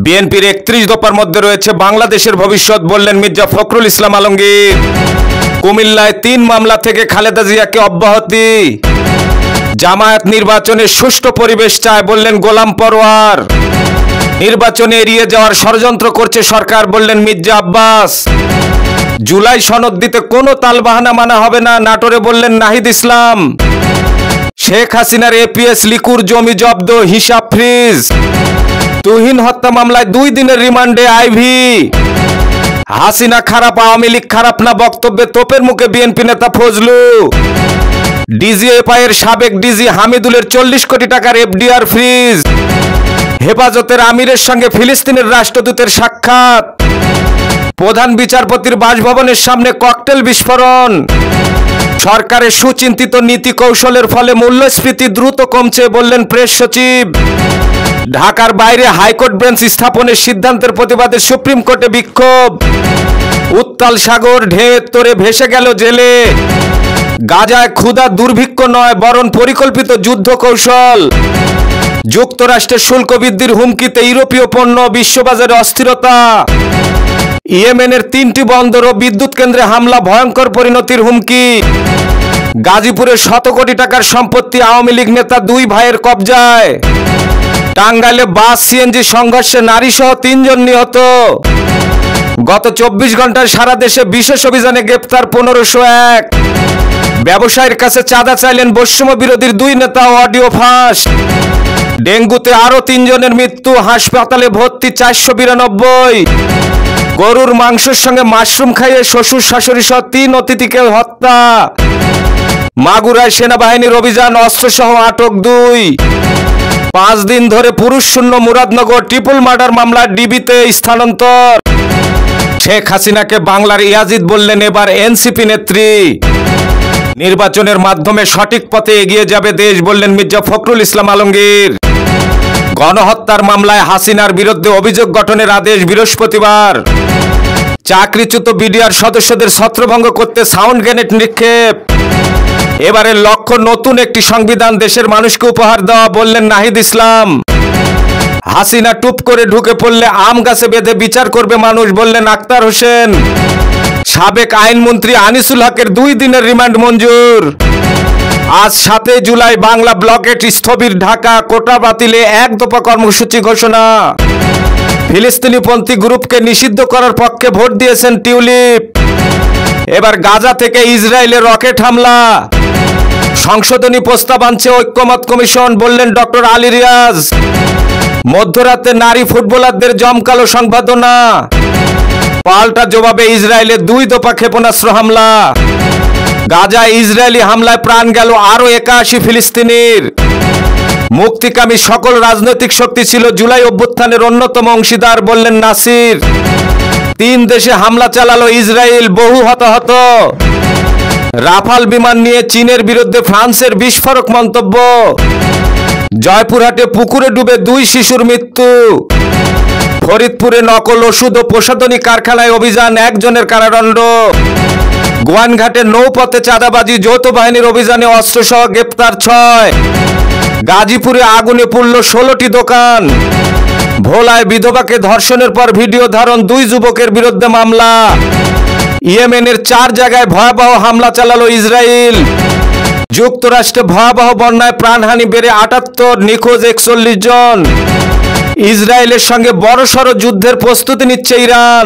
বিএনপির ৩১ দফার মধ্যে রয়েছে বাংলাদেশের ভবিষ্যৎ, বললেন মির্জা ফখরুল ইসলাম আলমগীর। কুমিল্লায় ৩ মামলা থেকে খালেদা জিয়াকে অব্যাহতি। জামায়াত নির্বাচনে সুষ্ঠু পরিবেশ চায়, বললেন গোলাম পরোয়ার। নির্বাচনে এড়িয়ে যাওয়ার ষড়যন্ত্র করছে সরকার, বললেন মির্জা আব্বাস। জুলাই সনদ দিতে কোনো তালবাহানা মানা হবে না, নাটোরে বললেন নাহিদ ইসলাম। শেখ হাসিনার এপিএস লিকুর জমি জব্দ, হিসাব ফ্রিজ। তুহিন হত্যা মামলায় 2 দিনের রিমান্ডে আইভি। হাসিনা খারাপ, আওয়ামী লীগ খারাপ না বক্তব্যে তোপের মুখে বিএনপি নেতা ফজলু। ডিজিএফআই এর সাবেক ডিজি হামিদুলের 40 কোটি টাকার এফডিআর ফ্রিজ। হেফাজতের আমিরের সঙ্গে ফিলিস্তিনের রাষ্ট্রদূতের সাক্ষাৎ। প্রধান বিচারপতির বাসভবনের সামনে ককটেল বিস্ফোরণ। সরকারের সুচিন্তিত নীতি কৌশলের ফলে মূল্যস্ফীতি দ্রুত কমছে, বললেন প্রেস সচিব। ঢাকার বাইরে হাইকোর্ট বেঞ্চ স্থাপনের সিদ্ধান্তের প্রতিবাদে সুপ্রিম কোর্টে বিক্ষোভ। উত্তাল সাগর ঢেউয়ের তোড়ে ভেসে গেল জেলে। গাজায় ক্ষুধা দুর্ভিক্ষ নয়, বরং পরিকল্পিত যুদ্ধ কৌশল। যুক্তরাষ্ট্রের শুল্ক বৃদ্ধির হুমকিতে ইউরোপীয় পণ্য, বিশ্ববাজারে অস্থিরতা। ইয়েমেনের 3টি বন্দর ও বিদ্যুৎ কেন্দ্রে হামলা, ভয়ঙ্কর পরিণতির হুমকি। গাজীপুরের 100 কোটি টাকার সম্পত্তি আওয়ামী লীগ নেতা 2 ভাইয়ের কবজায়। টাঙ্গাইলে বাস সিএনজি সংঘর্ষে নারীসহ 3 জন নিহত। গত 24 ঘন্টায় সারা দেশে বিশেষ অভিযানে গ্রেপ্তার 1501। ব্যবসায়ীর কাছে চাঁদা চাইলেন বৈষম্য বিরোধীর 2 নেতা, অডিও ফাঁস। ডেঙ্গুতে আরো 3 জনের মৃত্যু, হাসপাতালে ভর্তি 492। গরুর মাংসের সঙ্গে মাশরুম খাইয়ে শ্বশুর শাশুড়ি সহ 3 অতিথিকে হত্যা। মাগুরায় সেনাবাহিনীর অভিযান, অস্ত্রসহ আটক 2। 5 দিন ধরে পুরুষ শূন্য মুরাদনগর ট্রিপল মার্ডার মামলার ডিবিতে স্থানান্তর। শেখ হাসিনাকে বাংলার ইয়াজিদ বললেন এবার এনসিপি নেত্রী। নির্বাচনের মাধ্যমে সঠিক পথে এগিয়ে যাবে দেশ, বললেন মির্জা ফখরুল ইসলাম আলমগীর। গণহত্যার মামলায় হাসিনার বিরুদ্ধে অভিযোগ গঠনের আদেশ বৃহস্পতিবার। চাকরিচ্যুত বিডিআর সদস্যদের ছত্রভঙ্গ করতে সাউন্ড গ্রেনেড নিক্ষেপ। এবারের লক্ষ্য নতুন একটি সংবিধান দেশের মানুষকে উপহার দেওয়া, বললেন নাহিদ ইসলাম। হাসিনা টুপ করে ঢুকে পড়লে আম গাছে বেঁধে বিচার করবে মানুষ, বললেন আক্তার হোসেন। সাবেক আইনমন্ত্রী আনিসুল হকের 2 দিনের রিমান্ড মঞ্জুর। আজ 7 জুলাই বাংলা ব্লকেট স্থবির, ঢাকা কোটা বাতিলে 1 দফা কর্মসূচি ঘোষণা। ফিলিস্তিনিপন্থী গ্রুপকে নিষিদ্ধ করার পক্ষে ভোট দিয়েছেন টিউলিপ। এবার গাজা থেকে ইসরায়েলের রকেট হামলা। সংশোধনী প্রস্তাব আনছে ঐক্যমত কমিশন, বললেন ডক্টর আলী রিয়াজ। মধ্যরাতে নারী ফুটবলারদের জমকালো সংবর্ধনা। পাল্টা জবাবে ইসরায়েলের 2 দফা ক্ষেপণাস্ত্র হামলা। গাজায় ইসরায়েলি হামলায় প্রাণ গেল আরো 81 ফিলিস্তিনির। মুক্তিকামী সকল রাজনৈতিক শক্তি ছিল জুলাই অভ্যুত্থানের অন্যতম অংশীদার, বললেন নাসির। 3 দেশে হামলা চালালো ইসরায়েল, বহু হতাহত। রাফাল বিমান নিয়ে চীনের বিরুদ্ধে ফ্রান্সের বিস্ফোরক মন্তব্য। জয়পুরহাটে পুকুরে ডুবে 2 শিশুর মৃত্যু। ফরিদপুরে নকল ওষুধ ও প্রসাধনী কারখানায় অভিযান, 1 জনের কারাদণ্ড। গোয়াইনঘাটে নৌপথে চাঁদাবাজি, যৌথ বাহিনীর অভিযানে অস্ত্রসহ গ্রেপ্তার 6। গাজীপুরে আগুনে পুড়ল 16টি দোকান। ভোলায় বিধবাকে ধর্ষণের পর ভিডিও ধারণ, 2 যুবকের বিরুদ্ধে মামলা। ইয়েমেনের 4 জায়গায় ভয়াবহ হামলা চালালো ইসরায়েল। যুক্তরাষ্ট্রে ভয়াবহ বন্যায় প্রাণহানি বেড়ে 78, নিখোঁজ 41 জন। ইসরায়েলের সঙ্গে বড়সড় যুদ্ধের প্রস্তুতি নিচ্ছে ইরান।